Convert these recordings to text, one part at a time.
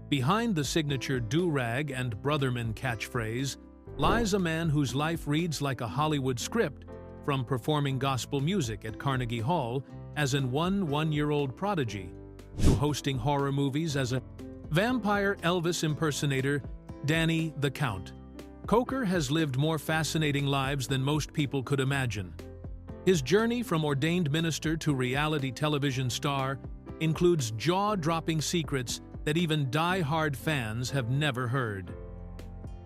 Behind the signature do-rag and brotherman catchphrase lies a man whose life reads like a Hollywood script, from performing gospel music at Carnegie Hall as an one-year-old prodigy, to hosting horror movies as a vampire Elvis impersonator, Danny the Count. Koker has lived more fascinating lives than most people could imagine. His journey from ordained minister to reality television star includes jaw-dropping secrets that even die-hard fans have never heard.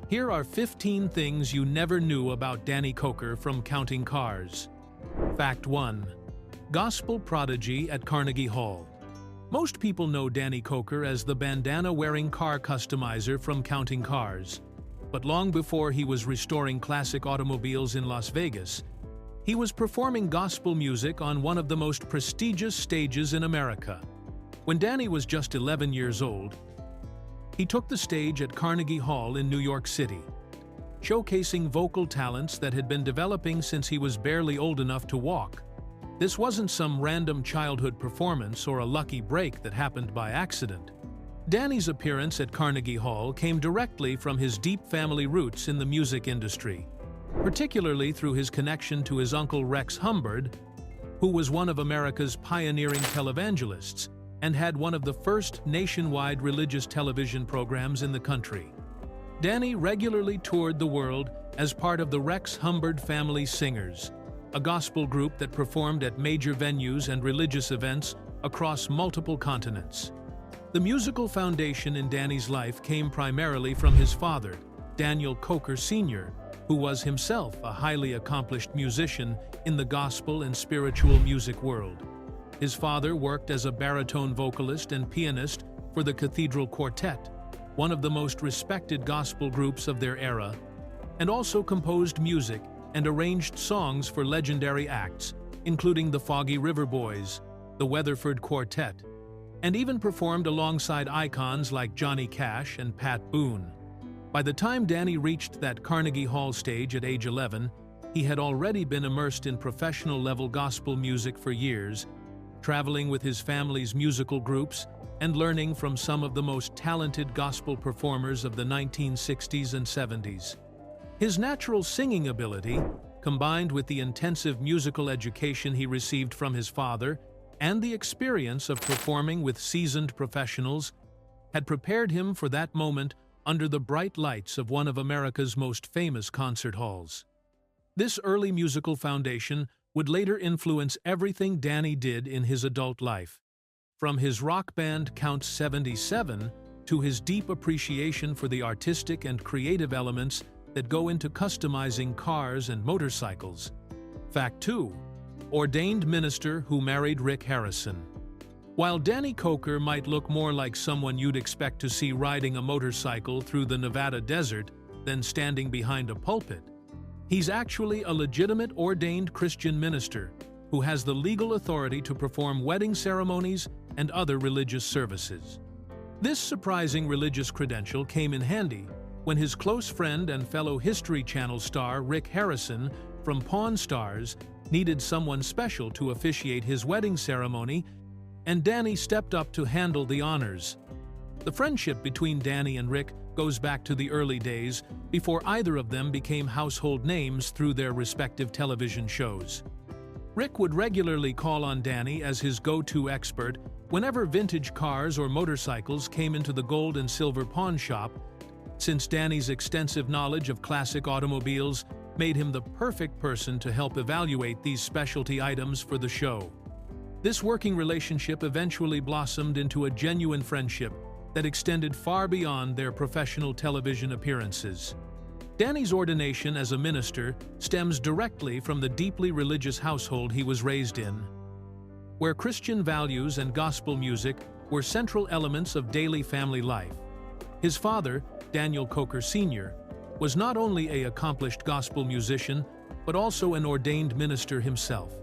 Here are 15 things you never knew about Danny Koker from Counting Cars. Fact 1. Gospel prodigy at Carnegie Hall. Most people know Danny Koker as the bandana-wearing car customizer from Counting Cars. But long before he was restoring classic automobiles in Las Vegas, he was performing gospel music on one of the most prestigious stages in America. When Danny was just 11 years old, he took the stage at Carnegie Hall in New York City, showcasing vocal talents that had been developing since he was barely old enough to walk. This wasn't some random childhood performance or a lucky break that happened by accident. Danny's appearance at Carnegie Hall came directly from his deep family roots in the music industry, particularly through his connection to his uncle Rex Humbard, who was one of America's pioneering televangelists and had one of the first nationwide religious television programs in the country. Danny regularly toured the world as part of the Rex Humbard Family Singers, a gospel group that performed at major venues and religious events across multiple continents. The musical foundation in Danny's life came primarily from his father, Danny Koker Sr., who was himself a highly accomplished musician in the gospel and spiritual music world. His father worked as a baritone vocalist and pianist for the Cathedral Quartet, one of the most respected gospel groups of their era, and also composed music and arranged songs for legendary acts, including the Foggy River Boys, the Weatherford Quartet, and even performed alongside icons like Johnny Cash and Pat Boone. By the time Danny reached that Carnegie Hall stage at age 11, he had already been immersed in professional-level gospel music for years, traveling with his family's musical groups and learning from some of the most talented gospel performers of the 1960s and 70s. His natural singing ability, combined with the intensive musical education he received from his father and the experience of performing with seasoned professionals, had prepared him for that moment under the bright lights of one of America's most famous concert halls. This early musical foundation would later influence everything Danny did in his adult life, from his rock band Count 77 to his deep appreciation for the artistic and creative elements that go into customizing cars and motorcycles. Fact 2. Ordained minister who married Rick Harrison. While Danny Koker might look more like someone you'd expect to see riding a motorcycle through the Nevada desert than standing behind a pulpit, he's actually a legitimate ordained Christian minister who has the legal authority to perform wedding ceremonies and other religious services. This surprising religious credential came in handy when his close friend and fellow History Channel star Rick Harrison from Pawn Stars needed someone special to officiate his wedding ceremony, and Danny stepped up to handle the honors. The friendship between Danny and Rick goes back to the early days, before either of them became household names through their respective television shows. Rick would regularly call on Danny as his go-to expert whenever vintage cars or motorcycles came into the gold and silver pawn shop, since Danny's extensive knowledge of classic automobiles made him the perfect person to help evaluate these specialty items for the show. This working relationship eventually blossomed into a genuine friendship that extended far beyond their professional television appearances. Danny's ordination as a minister stems directly from the deeply religious household he was raised in, where Christian values and gospel music were central elements of daily family life. His father, Danny Koker Sr., was not only an accomplished gospel musician, but also an ordained minister himself,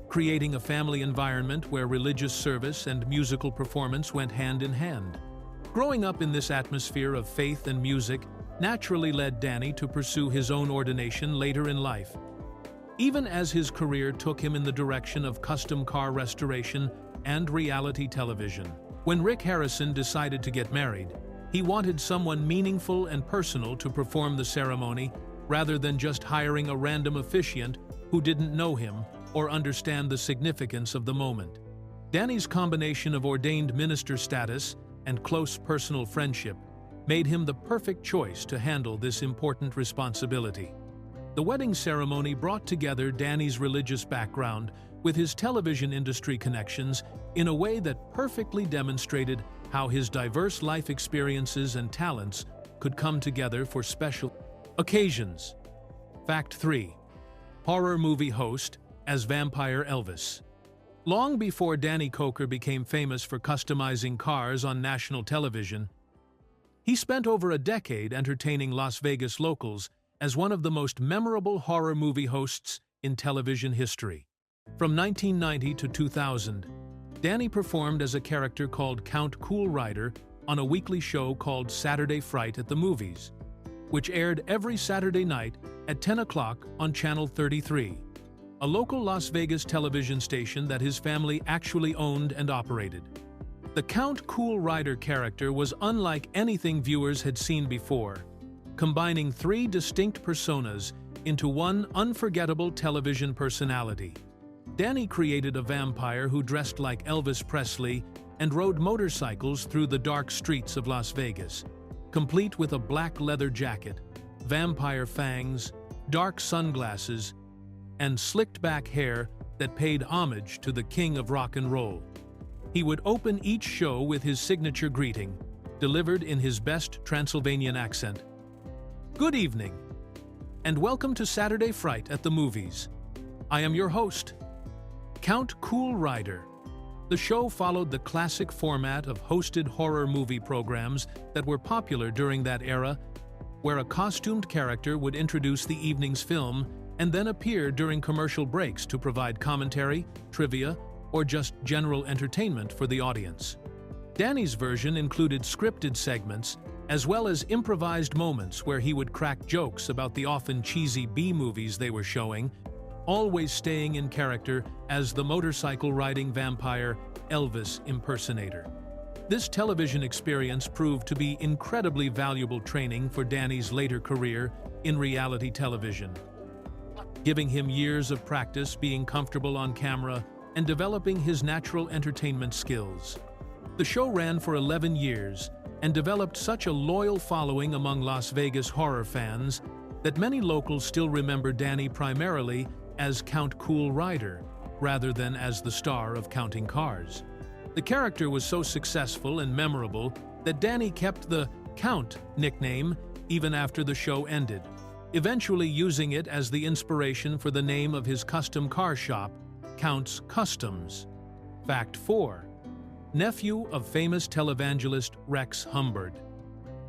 creating a family environment where religious service and musical performance went hand in hand. Growing up in this atmosphere of faith and music naturally led Danny to pursue his own ordination later in life, even as his career took him in the direction of custom car restoration and reality television. When Rick Harrison decided to get married, He wanted someone meaningful and personal to perform the ceremony, rather than just hiring a random officiant who didn't know him or understand the significance of the moment. Danny's combination of ordained minister status and close personal friendship made him the perfect choice to handle this important responsibility. The wedding ceremony brought together Danny's religious background with his television industry connections in a way that perfectly demonstrated how his diverse life experiences and talents could come together for special occasions. Fact 3. Horror movie host as vampire Elvis. Long before Danny Koker became famous for customizing cars on national television, he spent over a decade entertaining Las Vegas locals as one of the most memorable horror movie hosts in television history. From 1990 to 2000, Danny performed as a character called Count Cool Rider on a weekly show called Saturday Fright at the Movies, which aired every Saturday night at 10 o'clock on Channel 33, a local Las Vegas television station that his family actually owned and operated. The Count Cool Rider character was unlike anything viewers had seen before, combining 3 distinct personas into one unforgettable television personality. Danny created a vampire who dressed like Elvis Presley and rode motorcycles through the dark streets of Las Vegas, complete with a black leather jacket, vampire fangs, dark sunglasses, and slicked-back hair that paid homage to the king of rock and roll. He would open each show with his signature greeting, delivered in his best Transylvanian accent. Good evening, and welcome to Saturday Fright at the Movies. I am your host, Count Cool Rider. The show followed the classic format of hosted horror movie programs that were popular during that era, where a costumed character would introduce the evening's film and then appear during commercial breaks to provide commentary, trivia, or just general entertainment for the audience. Danny's version included scripted segments as well as improvised moments where he would crack jokes about the often cheesy B-movies they were showing, always staying in character as the motorcycle-riding vampire Elvis impersonator. This television experience proved to be incredibly valuable training for Danny's later career in reality television, giving him years of practice being comfortable on camera and developing his natural entertainment skills. The show ran for 11 years and developed such a loyal following among Las Vegas horror fans that many locals still remember Danny primarily as Count Cool Rider, rather than as the star of Counting Cars. The character was so successful and memorable that Danny kept the Count nickname even after the show ended, eventually using it as the inspiration for the name of his custom car shop, Count's Customs. Fact 4. Nephew of famous televangelist Rex Humbard.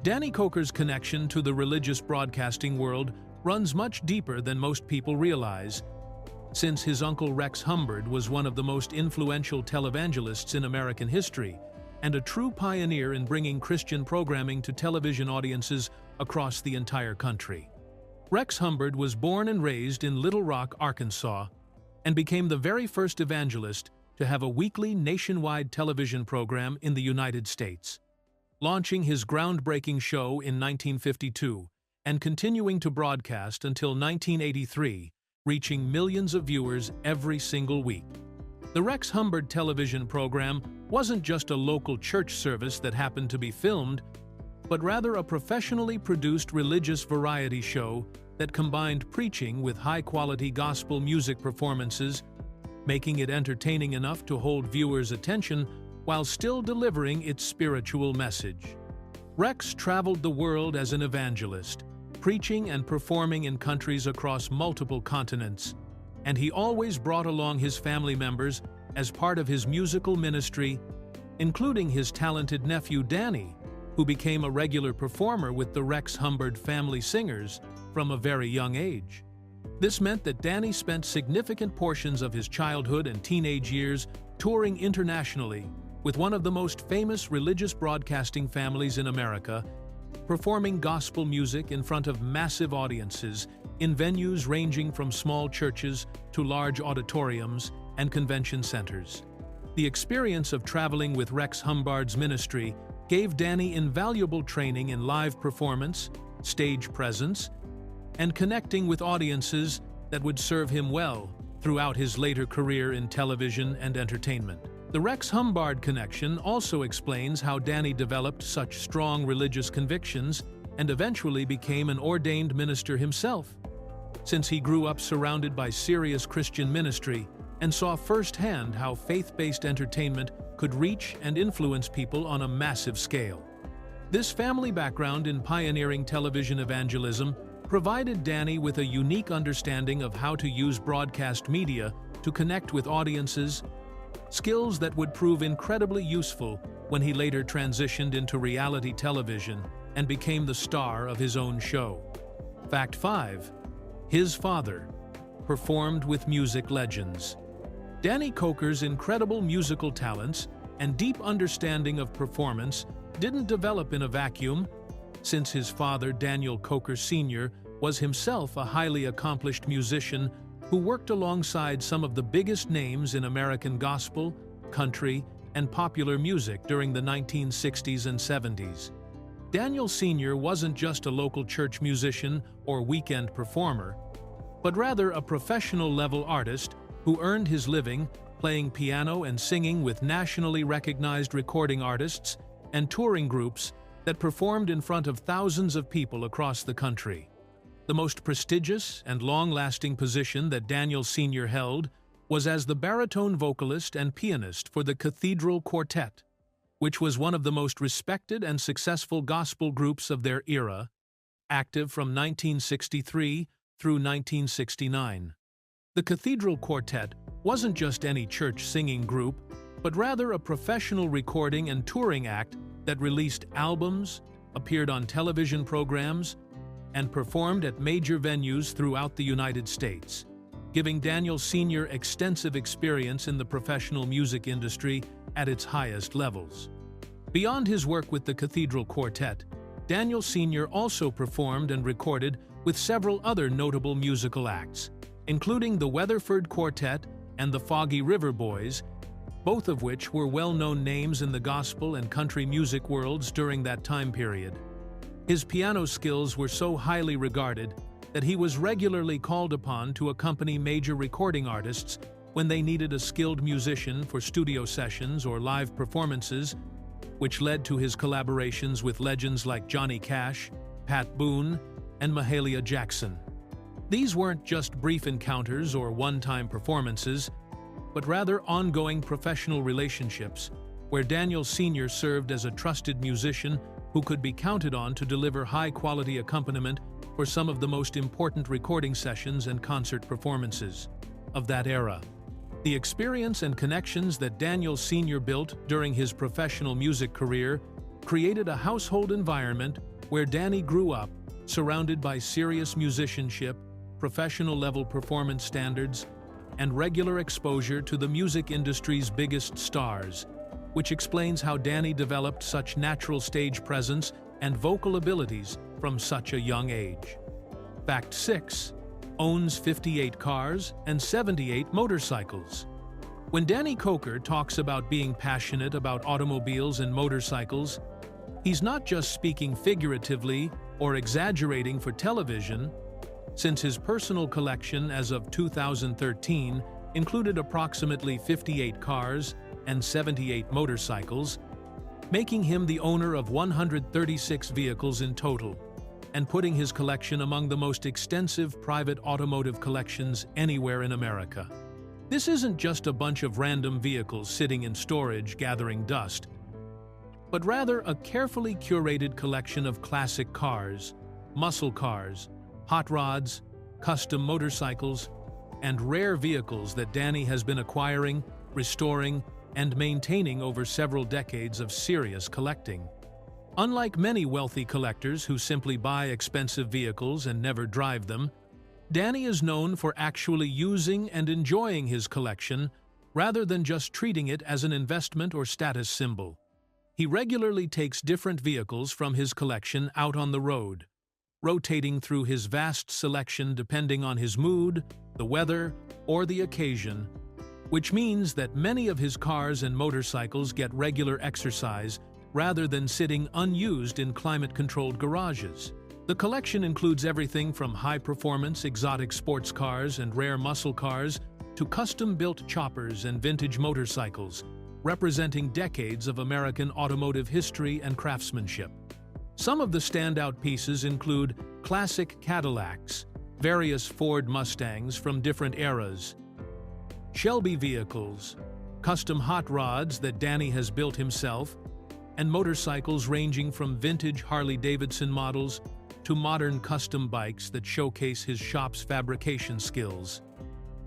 Danny Koker's connection to the religious broadcasting world runs much deeper than most people realize, since his uncle Rex Humbard was one of the most influential televangelists in American history and a true pioneer in bringing Christian programming to television audiences across the entire country. Rex Humbard was born and raised in Little Rock, Arkansas, and became the very first evangelist to have a weekly nationwide television program in the United States, launching his groundbreaking show in 1952 and continuing to broadcast until 1983, reaching millions of viewers every single week. The Rex Humbard television program wasn't just a local church service that happened to be filmed, but rather a professionally produced religious variety show that combined preaching with high-quality gospel music performances, making it entertaining enough to hold viewers' attention while still delivering its spiritual message. Rex traveled the world as an evangelist, preaching and performing in countries across multiple continents, and he always brought along his family members as part of his musical ministry, including his talented nephew Danny, who became a regular performer with the Rex Humbard family singers from a very young age. This meant that Danny spent significant portions of his childhood and teenage years touring internationally with one of the most famous religious broadcasting families in America, performing gospel music in front of massive audiences in venues ranging from small churches to large auditoriums and convention centers. The experience of traveling with Rex Humbard's ministry gave Danny invaluable training in live performance, stage presence, and connecting with audiences that would serve him well throughout his later career in television and entertainment. The Rex Humbard connection also explains how Danny developed such strong religious convictions and eventually became an ordained minister himself, since he grew up surrounded by serious Christian ministry and saw firsthand how faith-based entertainment could reach and influence people on a massive scale. This family background in pioneering television evangelism provided Danny with a unique understanding of how to use broadcast media to connect with audiences, skills that would prove incredibly useful when he later transitioned into reality television and became the star of his own show. Fact 5. His father performed with music legends. Danny Koker's incredible musical talents and deep understanding of performance didn't develop in a vacuum, since his father, Daniel Koker Sr., was himself a highly accomplished musician who worked alongside some of the biggest names in American gospel, country, and popular music during the 1960s and 70s. Daniel Sr. wasn't just a local church musician or weekend performer, but rather a professional-level artist who earned his living playing piano and singing with nationally recognized recording artists and touring groups that performed in front of thousands of people across the country. The most prestigious and long-lasting position that Daniel Sr. held was as the baritone vocalist and pianist for the Cathedral Quartet, which was one of the most respected and successful gospel groups of their era, active from 1963 through 1969. The Cathedral Quartet wasn't just any church singing group, but rather a professional recording and touring act that released albums, appeared on television programs, and performed at major venues throughout the United States, giving Daniel Sr. extensive experience in the professional music industry at its highest levels. Beyond his work with the Cathedral Quartet, Daniel Sr. also performed and recorded with several other notable musical acts, including the Weatherford Quartet and the Foggy River Boys, both of which were well-known names in the gospel and country music worlds during that time period. His piano skills were so highly regarded that he was regularly called upon to accompany major recording artists when they needed a skilled musician for studio sessions or live performances, which led to his collaborations with legends like Johnny Cash, Pat Boone, and Mahalia Jackson. These weren't just brief encounters or one-time performances, but rather ongoing professional relationships, where Daniel Sr. served as a trusted musician who could be counted on to deliver high-quality accompaniment for some of the most important recording sessions and concert performances of that era. The experience and connections that Daniel Sr. built during his professional music career created a household environment where Danny grew up, surrounded by serious musicianship, professional-level performance standards, and regular exposure to the music industry's biggest stars, which explains how Danny developed such natural stage presence and vocal abilities from such a young age. Fact 6. Owns 58 cars and 78 motorcycles. When Danny Koker talks about being passionate about automobiles and motorcycles, he's not just speaking figuratively or exaggerating for television, since his personal collection as of 2013 included approximately 58 cars and 78 motorcycles, making him the owner of 136 vehicles in total, and putting his collection among the most extensive private automotive collections anywhere in America. This isn't just a bunch of random vehicles sitting in storage gathering dust, but rather a carefully curated collection of classic cars, muscle cars, hot rods, custom motorcycles, and rare vehicles that Danny has been acquiring, restoring, and maintaining over several decades of serious collecting. Unlike many wealthy collectors who simply buy expensive vehicles and never drive them, Danny is known for actually using and enjoying his collection rather than just treating it as an investment or status symbol. He regularly takes different vehicles from his collection out on the road, rotating through his vast selection depending on his mood, the weather, or the occasion, which means that many of his cars and motorcycles get regular exercise rather than sitting unused in climate-controlled garages. The collection includes everything from high-performance exotic sports cars and rare muscle cars to custom-built choppers and vintage motorcycles, representing decades of American automotive history and craftsmanship. Some of the standout pieces include classic Cadillacs, various Ford Mustangs from different eras, Shelby vehicles, custom hot rods that Danny has built himself, and motorcycles ranging from vintage Harley-Davidson models to modern custom bikes that showcase his shop's fabrication skills.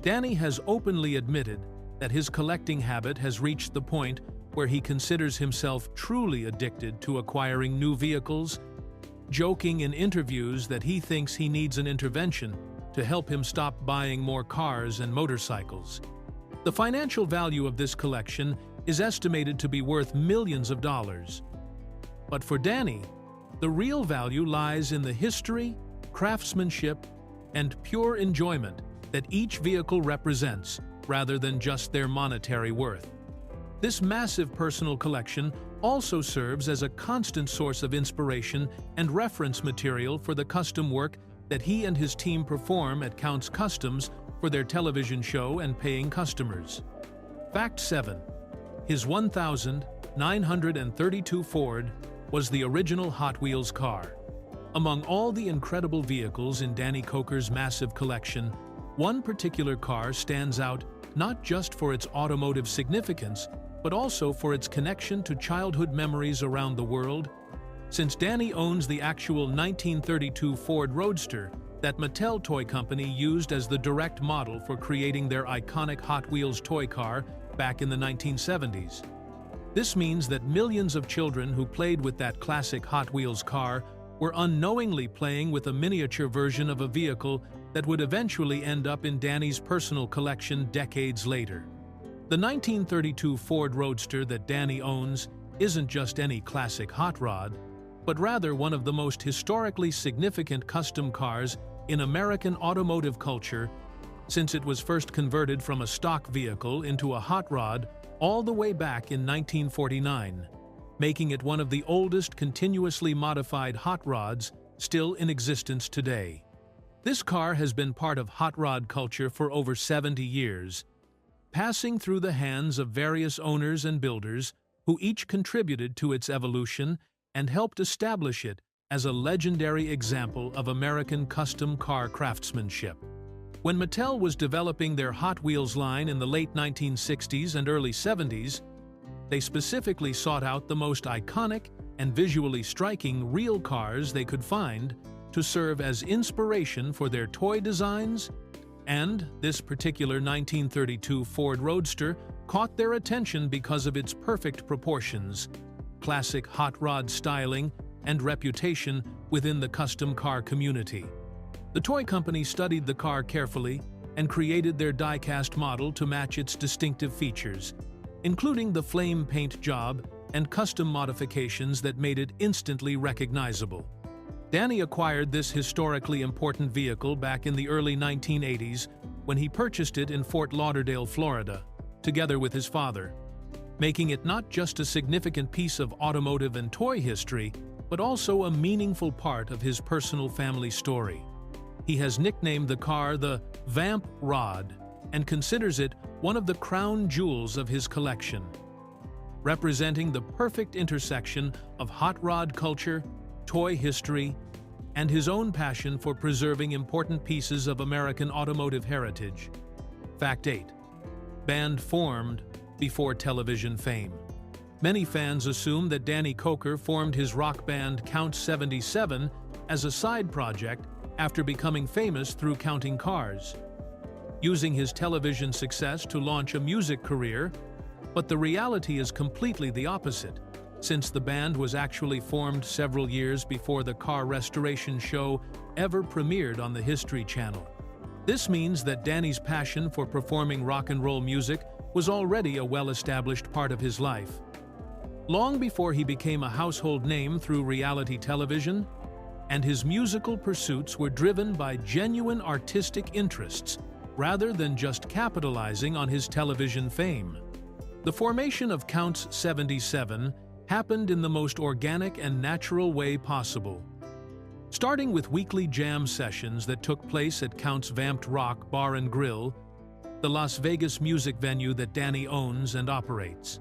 Danny has openly admitted that his collecting habit has reached the point where he considers himself truly addicted to acquiring new vehicles, joking in interviews that he thinks he needs an intervention to help him stop buying more cars and motorcycles. The financial value of this collection is estimated to be worth millions of dollars. But for Danny, the real value lies in the history, craftsmanship, and pure enjoyment that each vehicle represents, rather than just their monetary worth. This massive personal collection also serves as a constant source of inspiration and reference material for the custom work that he and his team perform at Count's Customs for their television show and paying customers. Fact 7. His 1932 Ford was the original Hot Wheels car. Among all the incredible vehicles in Danny Koker's massive collection, one particular car stands out not just for its automotive significance, but also for its connection to childhood memories around the world. Since Danny owns the actual 1932 Ford Roadster that Mattel Toy Company used as the direct model for creating their iconic Hot Wheels toy car back in the 1970s. This means that millions of children who played with that classic Hot Wheels car were unknowingly playing with a miniature version of a vehicle that would eventually end up in Danny's personal collection decades later. The 1932 Ford Roadster that Danny owns isn't just any classic hot rod, but rather one of the most historically significant custom cars in American automotive culture, since it was first converted from a stock vehicle into a hot rod all the way back in 1949, making it one of the oldest continuously modified hot rods still in existence today. This car has been part of hot rod culture for over 70 years, passing through the hands of various owners and builders who each contributed to its evolution and helped establish it as a legendary example of American custom car craftsmanship. When Mattel was developing their Hot Wheels line in the late 1960s and early 70s, they specifically sought out the most iconic and visually striking real cars they could find to serve as inspiration for their toy designs, and this particular 1932 Ford Roadster caught their attention because of its perfect proportions, classic hot rod styling, and reputation within the custom car community. The toy company studied the car carefully and created their die-cast model to match its distinctive features, including the flame paint job and custom modifications that made it instantly recognizable. Danny acquired this historically important vehicle back in the early 1980s when he purchased it in Fort Lauderdale, Florida, together with his father, making it not just a significant piece of automotive and toy history, but also a meaningful part of his personal family story. He has nicknamed the car the Vamp Rod and considers it one of the crown jewels of his collection, representing the perfect intersection of hot rod culture, toy history, and his own passion for preserving important pieces of American automotive heritage. Fact 8. Band formed before television fame. Many fans assume that Danny Koker formed his rock band Count 77 as a side project after becoming famous through counting cars, using his television success to launch a music career, but the reality is completely the opposite, since the band was actually formed several years before the car restoration show ever premiered on the History Channel. This means that Danny's passion for performing rock and roll music was already a well-established part of his life. Long before he became a household name through reality television, and his musical pursuits were driven by genuine artistic interests rather than just capitalizing on his television fame. The formation of Count 77 happened in the most organic and natural way possible. Starting with weekly jam sessions that took place at Count's Vamped Rock Bar and Grill, the Las Vegas music venue that Danny owns and operates.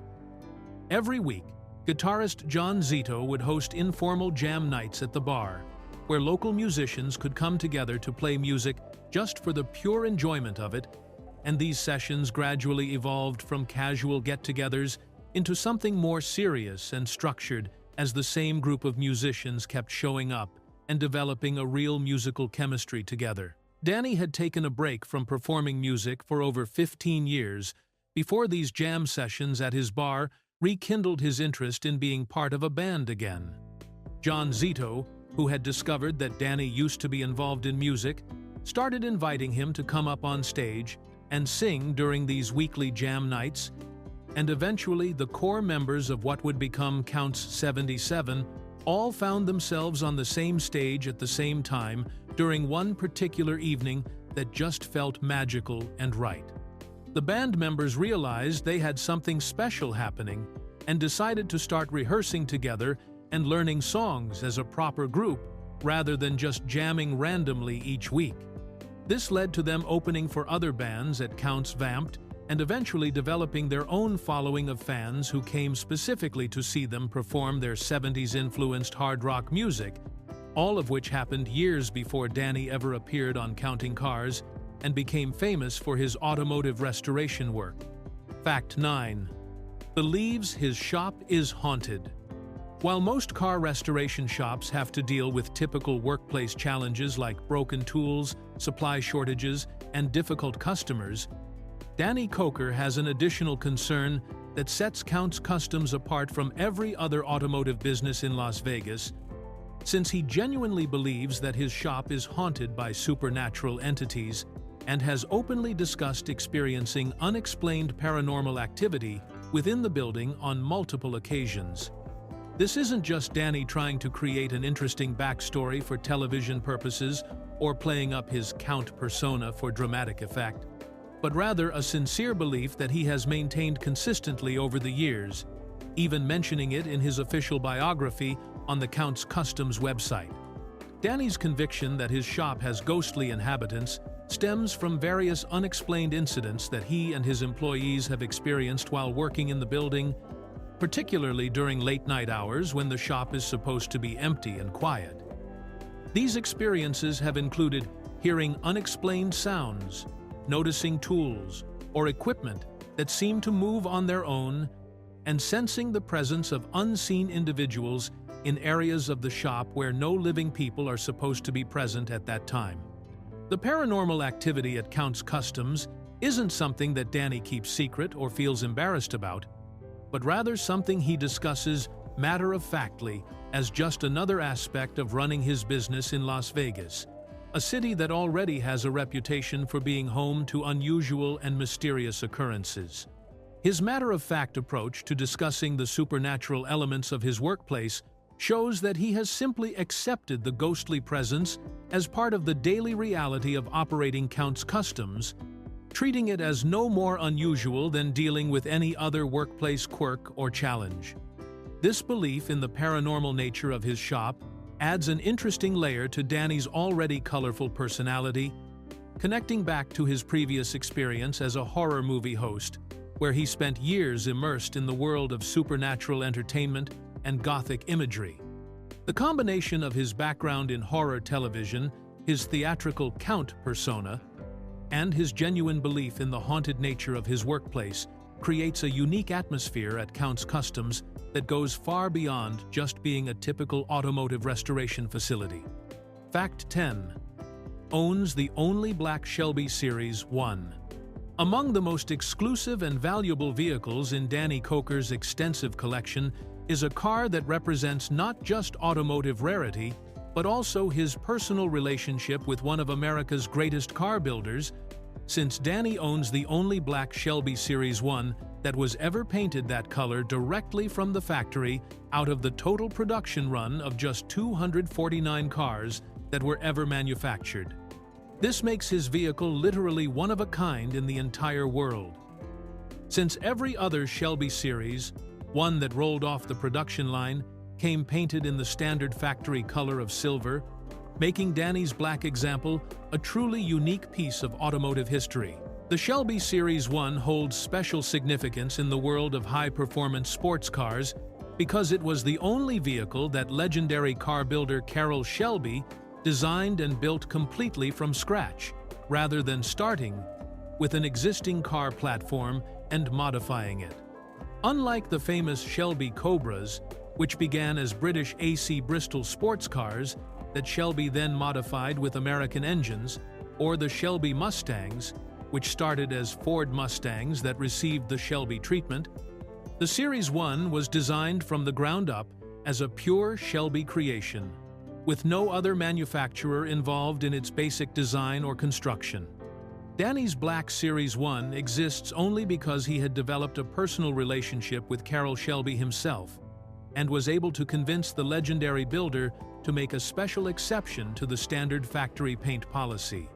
Every week, guitarist John Zito would host informal jam nights at the bar, where local musicians could come together to play music just for the pure enjoyment of it, and these sessions gradually evolved from casual get-togethers into something more serious and structured as the same group of musicians kept showing up and developing a real musical chemistry together. Danny had taken a break from performing music for over 15 years before these jam sessions at his bar rekindled his interest in being part of a band again. John Zito, who had discovered that Danny used to be involved in music, started inviting him to come up on stage and sing during these weekly jam nights, and eventually the core members of what would become Count's 77 all found themselves on the same stage at the same time during one particular evening that just felt magical and right. The band members realized they had something special happening and decided to start rehearsing together and learning songs as a proper group rather than just jamming randomly each week. This led to them opening for other bands at Count's Vamped and eventually developing their own following of fans who came specifically to see them perform their 70s-influenced hard rock music, all of which happened years before Danny ever appeared on Counting Cars and became famous for his automotive restoration work. Fact 9. Believes his shop is haunted. While most car restoration shops have to deal with typical workplace challenges like broken tools, supply shortages, and difficult customers, Danny Koker has an additional concern that sets Count's Customs apart from every other automotive business in Las Vegas, since he genuinely believes that his shop is haunted by supernatural entities and has openly discussed experiencing unexplained paranormal activity within the building on multiple occasions. This isn't just Danny trying to create an interesting backstory for television purposes or playing up his Count persona for dramatic effect, but rather a sincere belief that he has maintained consistently over the years, even mentioning it in his official biography on the Count's Customs website. Danny's conviction that his shop has ghostly inhabitants stems from various unexplained incidents that he and his employees have experienced while working in the building, particularly during late-night hours when the shop is supposed to be empty and quiet. These experiences have included hearing unexplained sounds, noticing tools or equipment that seem to move on their own, and sensing the presence of unseen individuals in areas of the shop where no living people are supposed to be present at that time. The paranormal activity at Count's Customs isn't something that Danny keeps secret or feels embarrassed about, but rather something he discusses matter-of-factly as just another aspect of running his business in Las Vegas, a city that already has a reputation for being home to unusual and mysterious occurrences. His matter-of-fact approach to discussing the supernatural elements of his workplace shows that he has simply accepted the ghostly presence as part of the daily reality of operating Count's Customs, treating it as no more unusual than dealing with any other workplace quirk or challenge. This belief in the paranormal nature of his shop adds an interesting layer to Danny's already colorful personality, connecting back to his previous experience as a horror movie host, where he spent years immersed in the world of supernatural entertainment and gothic imagery. The combination of his background in horror television, his theatrical Count persona, and his genuine belief in the haunted nature of his workplace creates a unique atmosphere at Count's Customs that goes far beyond just being a typical automotive restoration facility. Fact 10. Owns the only black Shelby Series 1. Among the most exclusive and valuable vehicles in Danny Koker's extensive collection is a car that represents not just automotive rarity, but also his personal relationship with one of America's greatest car builders, since Danny owns the only black Shelby Series 1 that was ever painted that color directly from the factory out of the total production run of just 249 cars that were ever manufactured. This makes his vehicle literally one of a kind in the entire world. Since every other Shelby series, one that rolled off the production line, came painted in the standard factory color of silver, making Danny's black example a truly unique piece of automotive history. The Shelby Series 1 holds special significance in the world of high-performance sports cars because it was the only vehicle that legendary car builder Carroll Shelby designed and built completely from scratch, rather than starting with an existing car platform and modifying it. Unlike the famous Shelby Cobras, which began as British AC Bristol sports cars that Shelby then modified with American engines, or the Shelby Mustangs, which started as Ford Mustangs that received the Shelby treatment, the Series 1 was designed from the ground up as a pure Shelby creation, with no other manufacturer involved in its basic design or construction. Danny's black Series 1 exists only because he had developed a personal relationship with Carroll Shelby himself, and was able to convince the legendary builder to make a special exception to the standard factory paint policy.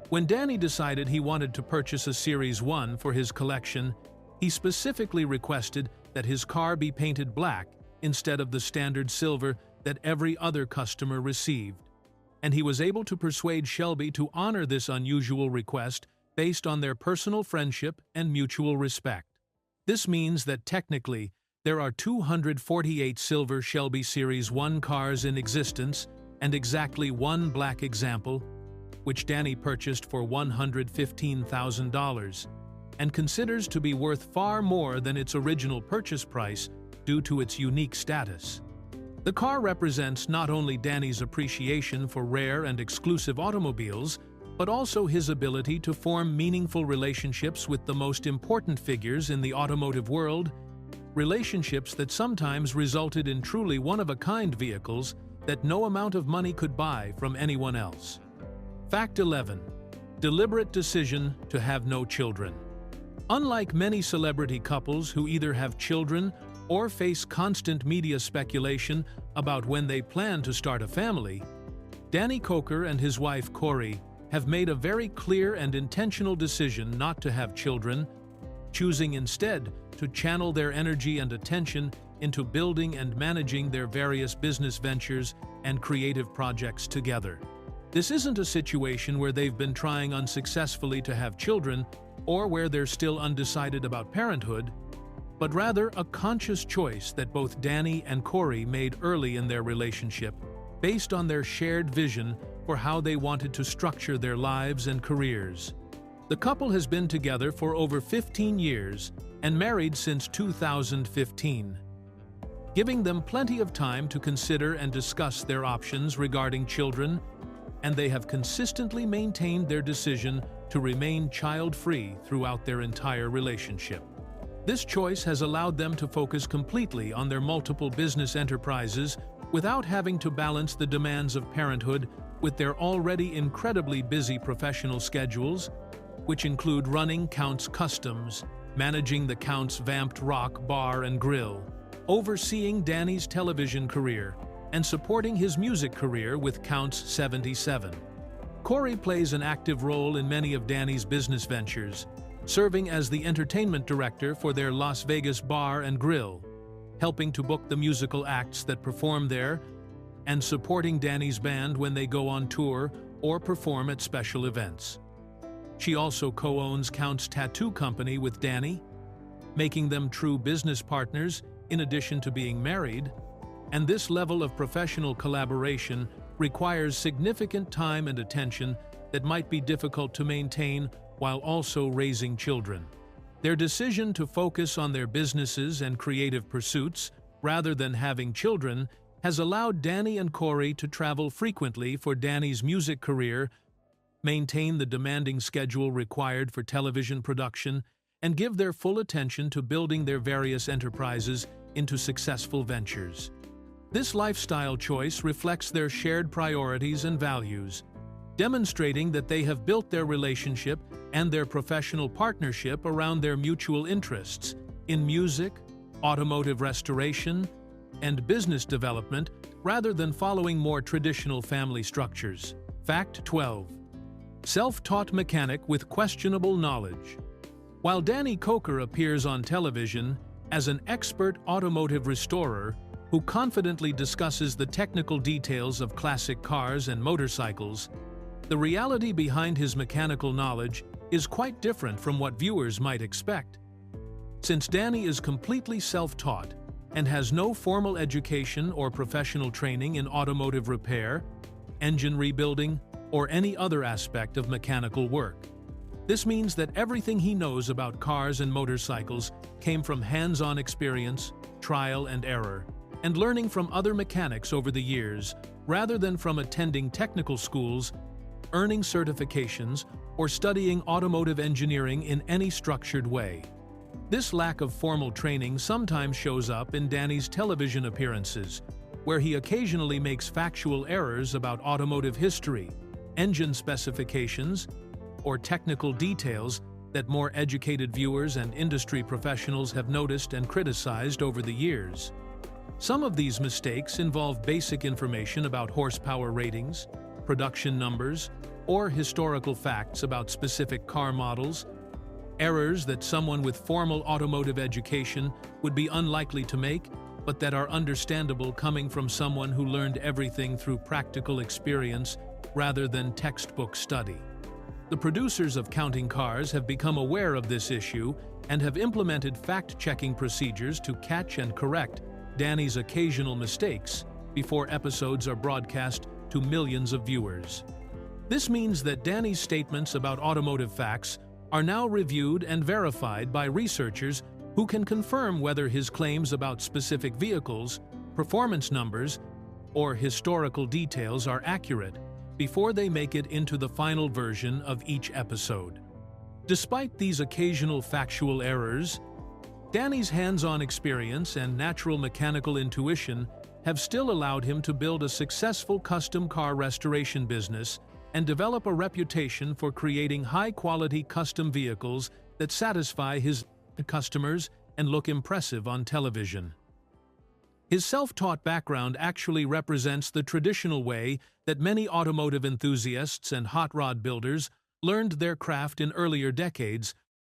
When Danny decided he wanted to purchase a Series 1 for his collection, he specifically requested that his car be painted black instead of the standard silver that every other customer received. And he was able to persuade Shelby to honor this unusual request based on their personal friendship and mutual respect. This means that technically, there are 248 silver Shelby Series 1 cars in existence and exactly one black example, which Danny purchased for $115,000 and considers to be worth far more than its original purchase price due to its unique status. The car represents not only Danny's appreciation for rare and exclusive automobiles, but also his ability to form meaningful relationships with the most important figures in the automotive world, relationships that sometimes resulted in truly one-of-a-kind vehicles that no amount of money could buy from anyone else. Fact 11. Deliberate decision to have no children. Unlike many celebrity couples who either have children or face constant media speculation about when they plan to start a family, Danny Koker and his wife Corey have made a very clear and intentional decision not to have children, choosing instead to channel their energy and attention into building and managing their various business ventures and creative projects together. This isn't a situation where they've been trying unsuccessfully to have children or where they're still undecided about parenthood, but rather a conscious choice that both Danny and Corey made early in their relationship based on their shared vision for how they wanted to structure their lives and careers. The couple has been together for over 15 years and married since 2015, giving them plenty of time to consider and discuss their options regarding children, and they have consistently maintained their decision to remain child-free throughout their entire relationship. This choice has allowed them to focus completely on their multiple business enterprises without having to balance the demands of parenthood with their already incredibly busy professional schedules, which include running Count's Customs, managing the Count's Vamped Rock Bar and Grill, overseeing Danny's television career, and supporting his music career with Count's 77. Corey plays an active role in many of Danny's business ventures, serving as the entertainment director for their Las Vegas bar and grill, helping to book the musical acts that perform there, and supporting Danny's band when they go on tour or perform at special events. She also co-owns Count's Tattoo Company with Danny, making them true business partners in addition to being married, and this level of professional collaboration requires significant time and attention that might be difficult to maintain while also raising children. Their decision to focus on their businesses and creative pursuits rather than having children has allowed Danny and Corey to travel frequently for Danny's music career, maintain the demanding schedule required for television production, and give their full attention to building their various enterprises into successful ventures. This lifestyle choice reflects their shared priorities and values, demonstrating that they have built their relationship and their professional partnership around their mutual interests in music, automotive restoration, and business development rather than following more traditional family structures. Fact 12. Self-taught mechanic with questionable knowledge. While Danny Koker appears on television as an expert automotive restorer who confidently discusses the technical details of classic cars and motorcycles, the reality behind his mechanical knowledge is quite different from what viewers might expect. Since Danny is completely self-taught and has no formal education or professional training in automotive repair, engine rebuilding, or any other aspect of mechanical work, this means that everything he knows about cars and motorcycles came from hands-on experience, trial and error, and learning from other mechanics over the years, rather than from attending technical schools, earning certifications, or studying automotive engineering in any structured way. This lack of formal training sometimes shows up in Danny's television appearances, where he occasionally makes factual errors about automotive history, engine specifications, or technical details that more educated viewers and industry professionals have noticed and criticized over the years. Some of these mistakes involve basic information about horsepower ratings, production numbers, or historical facts about specific car models, errors that someone with formal automotive education would be unlikely to make, but that are understandable coming from someone who learned everything through practical experience rather than textbook study. The producers of Counting Cars have become aware of this issue and have implemented fact-checking procedures to catch and correct Danny's occasional mistakes before episodes are broadcast to millions of viewers. This means that Danny's statements about automotive facts are now reviewed and verified by researchers who can confirm whether his claims about specific vehicles, performance numbers, or historical details are accurate before they make it into the final version of each episode. Despite these occasional factual errors, Danny's hands-on experience and natural mechanical intuition have still allowed him to build a successful custom car restoration business and develop a reputation for creating high-quality custom vehicles that satisfy his customers and look impressive on television. His self-taught background actually represents the traditional way that many automotive enthusiasts and hot rod builders learned their craft in earlier decades,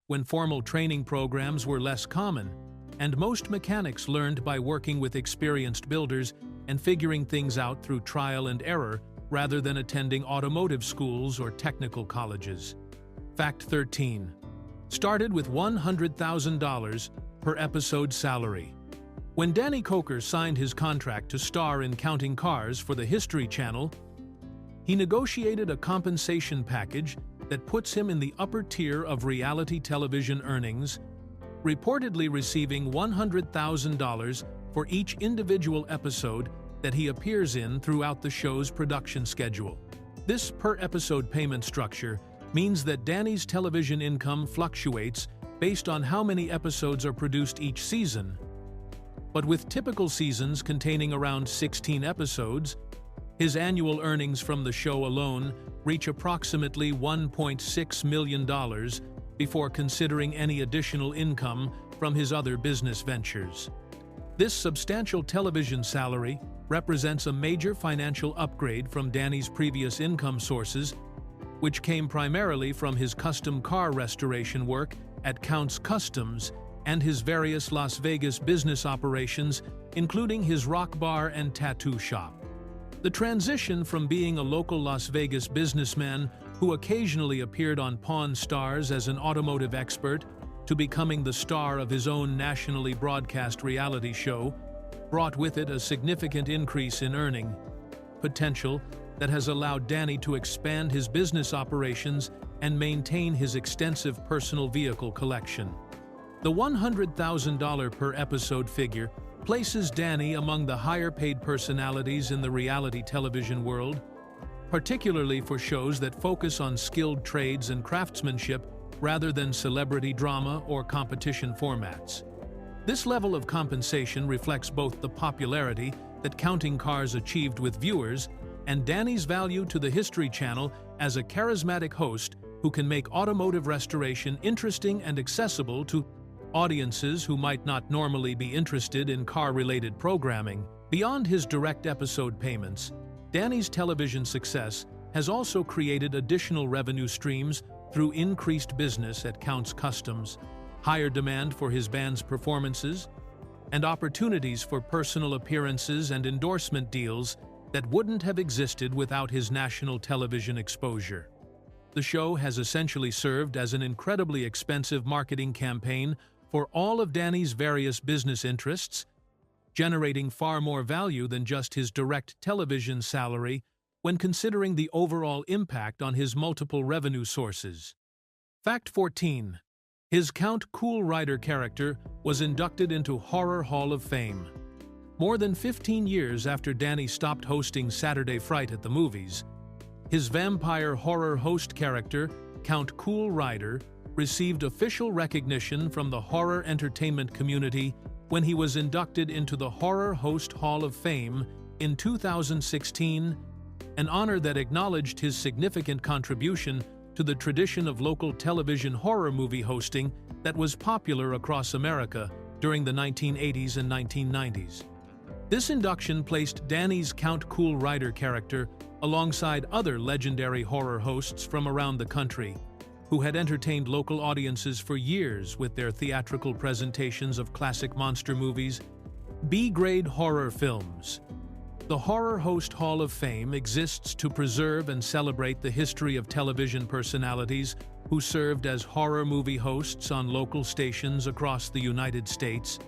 when formal training programs were less common, and most mechanics learned by working with experienced builders and figuring things out through trial and error rather than attending automotive schools or technical colleges. Fact 13. Started with $100,000 per episode salary. When Danny Koker signed his contract to star in Counting Cars for the History Channel, he negotiated a compensation package that puts him in the upper tier of reality television earnings, reportedly receiving $100,000 for each individual episode that he appears in throughout the show's production schedule. This per-episode payment structure means that Danny's television income fluctuates based on how many episodes are produced each season. But with typical seasons containing around 16 episodes, his annual earnings from the show alone reach approximately $1.6 million before considering any additional income from his other business ventures. This substantial television salary represents a major financial upgrade from Danny's previous income sources, which came primarily from his custom car restoration work at Counts Customs and his various Las Vegas business operations, including his rock bar and tattoo shop. The transition from being a local Las Vegas businessman who occasionally appeared on Pawn Stars as an automotive expert to becoming the star of his own nationally broadcast reality show brought with it a significant increase in earning potential that has allowed Danny to expand his business operations and maintain his extensive personal vehicle collection. The $100,000 per episode figure places Danny among the higher-paid personalities in the reality television world, particularly for shows that focus on skilled trades and craftsmanship rather than celebrity drama or competition formats. This level of compensation reflects both the popularity that Counting Cars achieved with viewers and Danny's value to the History Channel as a charismatic host who can make automotive restoration interesting and accessible to audiences who might not normally be interested in car-related programming. Beyond his direct episode payments, Danny's television success has also created additional revenue streams through increased business at Counts Customs, higher demand for his band's performances, and opportunities for personal appearances and endorsement deals that wouldn't have existed without his national television exposure. The show has essentially served as an incredibly expensive marketing campaign for all of Danny's various business interests, generating far more value than just his direct television salary when considering the overall impact on his multiple revenue sources. Fact 14. His Count Cool Rider character was inducted into Horror Hall of Fame. More than 15 years after Danny stopped hosting Saturday Fright at the movies, his vampire horror host character, Count Cool Rider, received official recognition from the horror entertainment community when he was inducted into the Horror Host Hall of Fame in 2016, an honor that acknowledged his significant contribution to the tradition of local television horror movie hosting that was popular across America during the 1980s and 1990s. This induction placed Danny's Count Cool Rider character alongside other legendary horror hosts from around the country, who had entertained local audiences for years with their theatrical presentations of classic monster movies, B-grade horror films. The Horror Host Hall of Fame exists to preserve and celebrate the history of television personalities who served as horror movie hosts on local stations across the United States,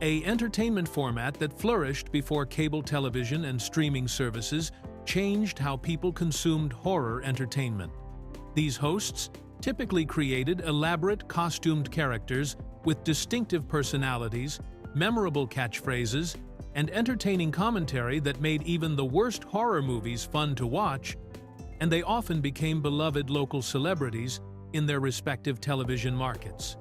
an entertainment format that flourished before cable television and streaming services changed how people consumed horror entertainment. These hosts typically created elaborate costumed characters with distinctive personalities, memorable catchphrases, and entertaining commentary that made even the worst horror movies fun to watch, and they often became beloved local celebrities in their respective television markets.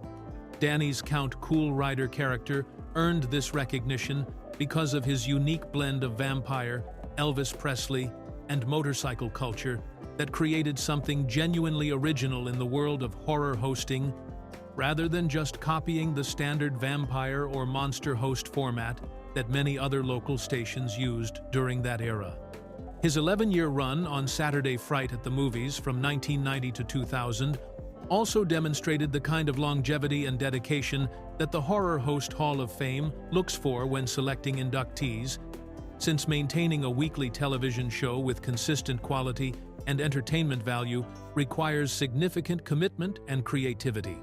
Danny's Count Cool Rider character earned this recognition because of his unique blend of vampire, Elvis Presley, and motorcycle culture that created something genuinely original in the world of horror hosting, rather than just copying the standard vampire or monster host format that many other local stations used during that era. His 11-year run on Saturday Fright at the movies from 1990 to 2000 also demonstrated the kind of longevity and dedication that the Horror Host Hall of Fame looks for when selecting inductees, since maintaining a weekly television show with consistent quality and entertainment value requires significant commitment and creativity.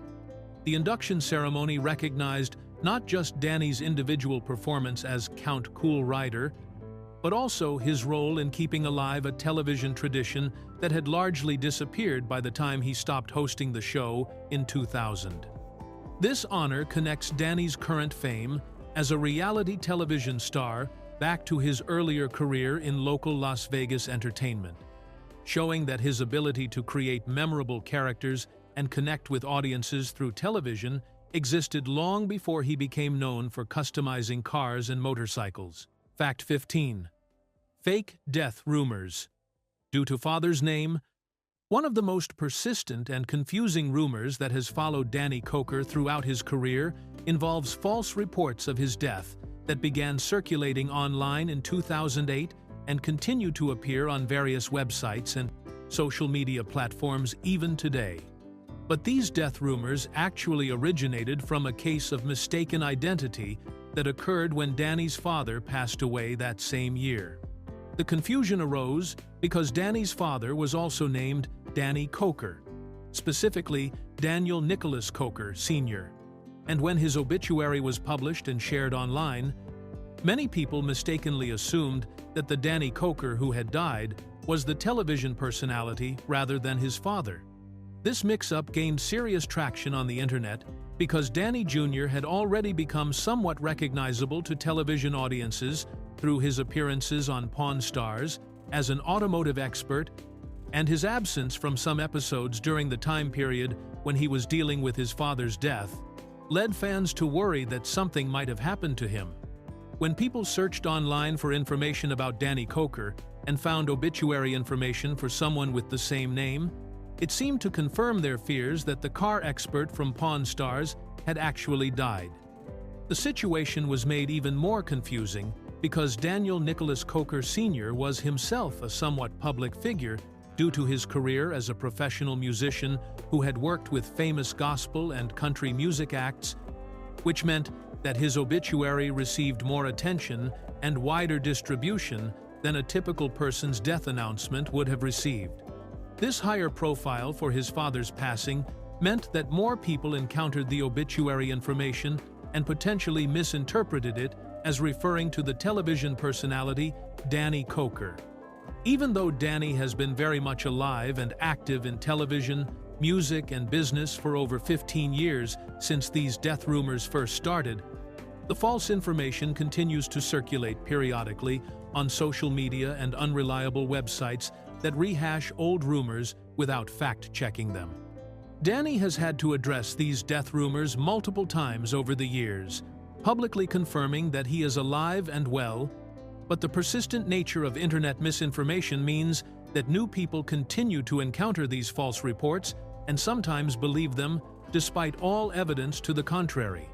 The induction ceremony recognized not just Danny's individual performance as Count Cool Rider, but also his role in keeping alive a television tradition that had largely disappeared by the time he stopped hosting the show in 2000. This honor connects Danny's current fame as a reality television star back to his earlier career in local Las Vegas entertainment, showing that his ability to create memorable characters and connect with audiences through television existed long before he became known for customizing cars and motorcycles. Fact 15. Fake death rumors. Due to father's name, one of the most persistent and confusing rumors that has followed Danny Koker throughout his career involves false reports of his death that began circulating online in 2008 and continue to appear on various websites and social media platforms even today. But these death rumors actually originated from a case of mistaken identity that occurred when Danny's father passed away that same year. The confusion arose because Danny's father was also named Danny Koker, specifically Daniel Nicholas Koker, Sr., and when his obituary was published and shared online, many people mistakenly assumed that the Danny Koker who had died was the television personality rather than his father. This mix-up gained serious traction on the internet because Danny Jr. had already become somewhat recognizable to television audiences through his appearances on Pawn Stars as an automotive expert, and his absence from some episodes during the time period when he was dealing with his father's death led fans to worry that something might have happened to him. When people searched online for information about Danny Koker and found obituary information for someone with the same name, it seemed to confirm their fears that the car expert from Pawn Stars had actually died. The situation was made even more confusing because Daniel Nicholas Koker Sr. was himself a somewhat public figure due to his career as a professional musician who had worked with famous gospel and country music acts, which meant that his obituary received more attention and wider distribution than a typical person's death announcement would have received. This higher profile for his father's passing meant that more people encountered the obituary information and potentially misinterpreted it as referring to the television personality Danny Koker. Even though Danny has been very much alive and active in television, music, and business for over 15 years since these death rumors first started, the false information continues to circulate periodically on social media and unreliable websites that rehash old rumors without fact-checking them. Danny has had to address these death rumors multiple times over the years, publicly confirming that he is alive and well, but the persistent nature of internet misinformation means that new people continue to encounter these false reports and sometimes believe them despite all evidence to the contrary.